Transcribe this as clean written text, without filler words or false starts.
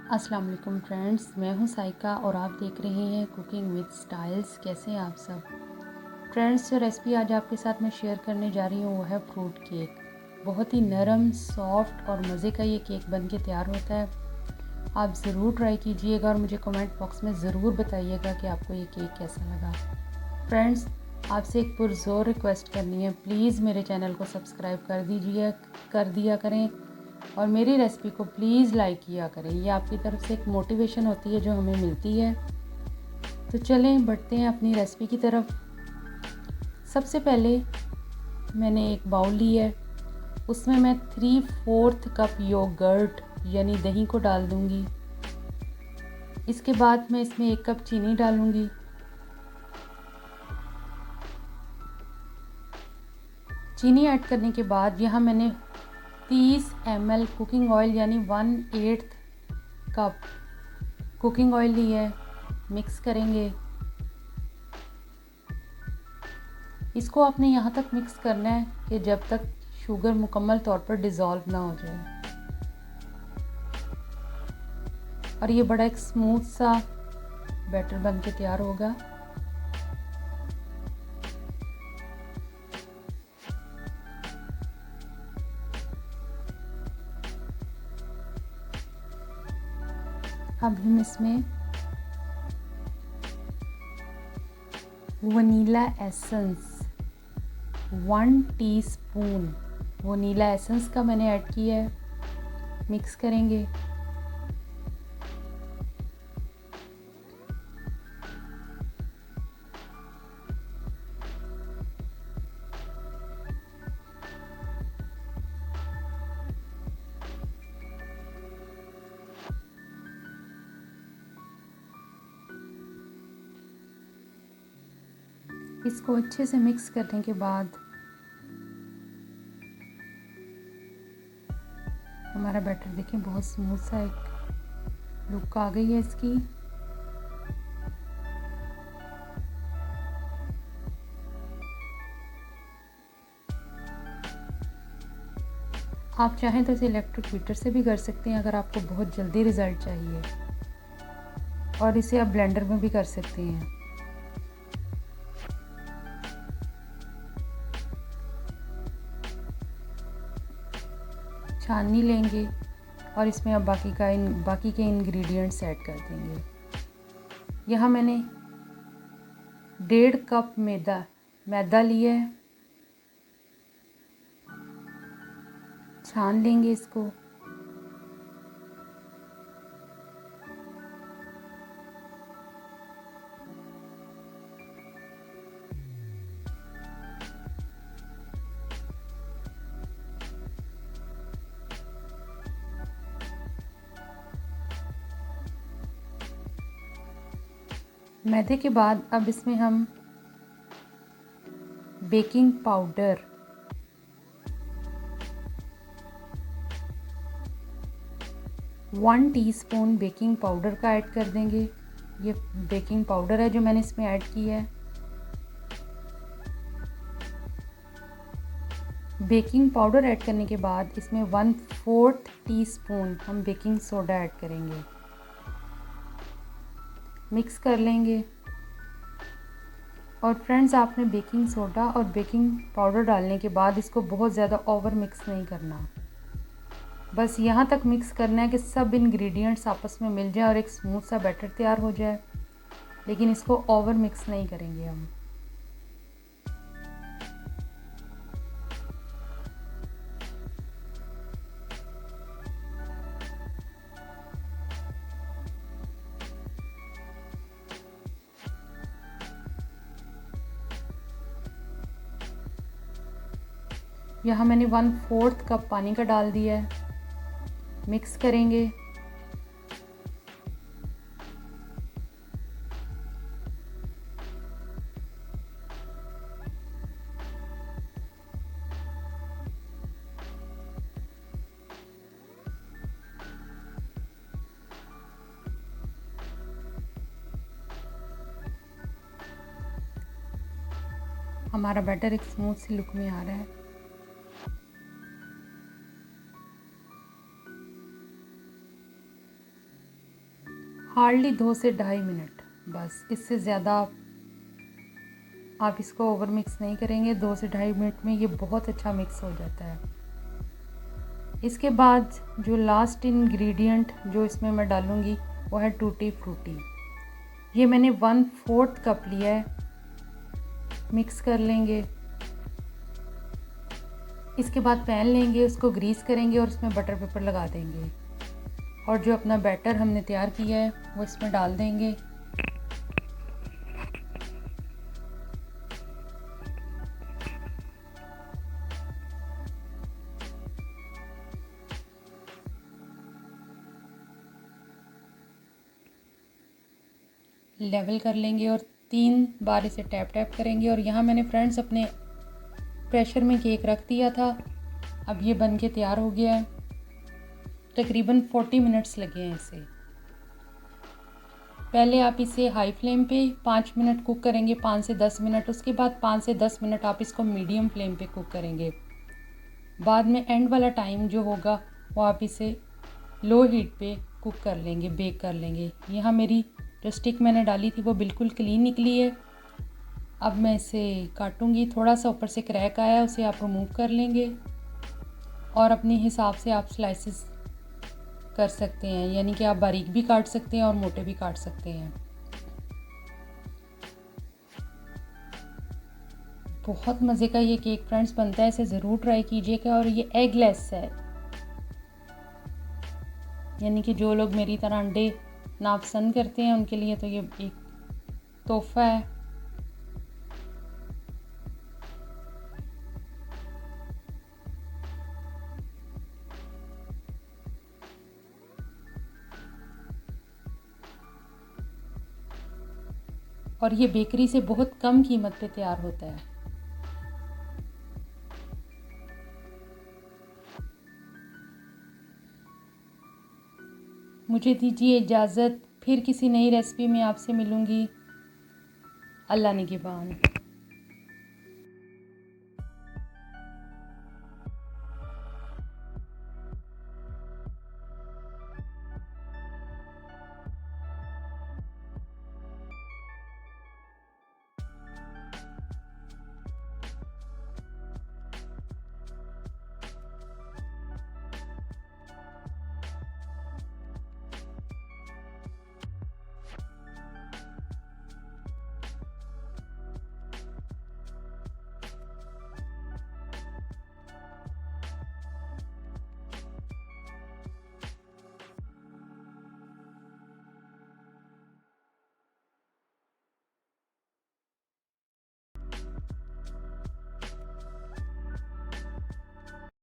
अस्सलाम वालेकुम फ्रेंड्स, मैं हूं साइका और आप देख रहे हैं कुकिंग विद स्टाइल्स। कैसे हैं आप सब फ्रेंड्स? जो रेसिपी आज आपके साथ मैं शेयर करने जा रही हूं वो है फ्रूट केक। बहुत ही नरम, सॉफ्ट और मज़े का ये केक बन के तैयार होता है। आप ज़रूर ट्राई कीजिएगा और मुझे कमेंट बॉक्स में ज़रूर बताइएगा कि आपको ये केक कैसा लगा। फ्रेंड्स, आपसे एक पुरज़ोर रिक्वेस्ट करनी है, प्लीज़ मेरे चैनल को सब्सक्राइब कर दिया करें और मेरी रेसिपी को प्लीज़ लाइक किया करें। ये आपकी तरफ से एक मोटिवेशन होती है जो हमें मिलती है। तो चलें बढ़ते हैं अपनी रेसिपी की तरफ। सबसे पहले मैंने एक बाउल ली है, उसमें मैं 3/4 कप योगर्ट यानी दही को डाल दूंगी। इसके बाद मैं इसमें 1 कप चीनी डालूंगी। चीनी ऐड करने के बाद यहाँ मैंने 30 ml कुकिंग ऑयल यानी 1/8 कप कुकिंग ऑयल ली है। मिक्स करेंगे। इसको आपने यहाँ तक मिक्स करना है कि जब तक शुगर मुकम्मल तौर पर डिज़ोल्व ना हो जाए और ये बड़ा एक स्मूथ सा बैटर बन के तैयार होगा। अब हम इसमें vanilla essence 1 teaspoon vanilla essence का मैंने ऐड किया है। मिक्स करेंगे। इसको अच्छे से मिक्स करने के बाद हमारा बैटर देखिए बहुत स्मूथ सा एक लुक आ गई है इसकी। आप चाहें तो इसे इलेक्ट्रिक बीटर से भी कर सकते हैं अगर आपको बहुत जल्दी रिज़ल्ट चाहिए, और इसे आप ब्लेंडर में भी कर सकते हैं। छाननी लेंगे और इसमें अब बाकी के इंग्रेडिएंट्स ऐड कर देंगे। यहाँ मैंने 1.5 कप मैदा लिया है। छान लेंगे इसको। मैदे के बाद अब इसमें हम baking powder 1 teaspoon baking powder का ऐड कर देंगे। ये बेकिंग पाउडर है जो मैंने इसमें ऐड की है। बेकिंग पाउडर ऐड करने के बाद इसमें 1/4 टीस्पून हम बेकिंग सोडा ऐड करेंगे। मिक्स कर लेंगे। और फ्रेंड्स, आपने बेकिंग सोडा और बेकिंग पाउडर डालने के बाद इसको बहुत ज़्यादा ओवर मिक्स नहीं करना। बस यहाँ तक मिक्स करना है कि सब इंग्रेडिएंट्स आपस में मिल जाए और एक स्मूथ सा बैटर तैयार हो जाए, लेकिन इसको ओवर मिक्स नहीं करेंगे हम। यहाँ मैंने 1/4 कप पानी का डाल दिया है। मिक्स करेंगे। हमारा बैटर एक स्मूथ सी लुक में आ रहा है। हार्डली 2 से 2.5 मिनट, बस इससे ज़्यादा आप इसको ओवर मिक्स नहीं करेंगे। 2 से 2.5 मिनट में ये बहुत अच्छा मिक्स हो जाता है। इसके बाद जो लास्ट इंग्रेडिएंट जो इसमें मैं डालूँगी वो है टूटी फ्रूटी। ये मैंने 1/4 कप लिया है। मिक्स कर लेंगे। इसके बाद पैन लेंगे, उसको ग्रीस करेंगे और उसमें बटर पेपर लगा देंगे और जो अपना बैटर हमने तैयार किया है वो इसमें डाल देंगे। लेवल कर लेंगे और 3 बार इसे टैप टैप करेंगे। और यहाँ मैंने फ्रेंड्स अपने प्रेशर में केक रख दिया था। अब ये बन के तैयार हो गया है। तकरीबन 40 मिनट्स लगे हैं इसे। पहले आप इसे हाई फ्लेम पे 5 मिनट कुक करेंगे, 5 से 10 मिनट। उसके बाद 5 से 10 मिनट आप इसको मीडियम फ्लेम पे कुक करेंगे। बाद में एंड वाला टाइम जो होगा वो आप इसे लो हीट पे कुक कर लेंगे, बेक कर लेंगे। यहाँ मेरी जो स्टिक मैंने डाली थी वो बिल्कुल क्लीन निकली है। अब मैं इसे काटूंगी। थोड़ा सा ऊपर से क्रैक आया, उसे आप रिमूव कर लेंगे और अपने हिसाब से आप स्लाइसेस कर सकते हैं, यानी कि आप बारीक भी काट सकते हैं और मोटे भी काट सकते हैं। बहुत मज़े का ये केक फ्रेंड्स बनता है, इसे ज़रूर ट्राई कीजिएगा। और ये एगलेस है, यानी कि जो लोग मेरी तरह अंडे नापसंद करते हैं उनके लिए तो ये एक तोहफ़ा है। और ये बेकरी से बहुत कम कीमत पे तैयार होता है। मुझे दीजिए इजाज़त, फिर किसी नई रेसिपी में आपसे मिलूँगी। अल्लाह निगहबान।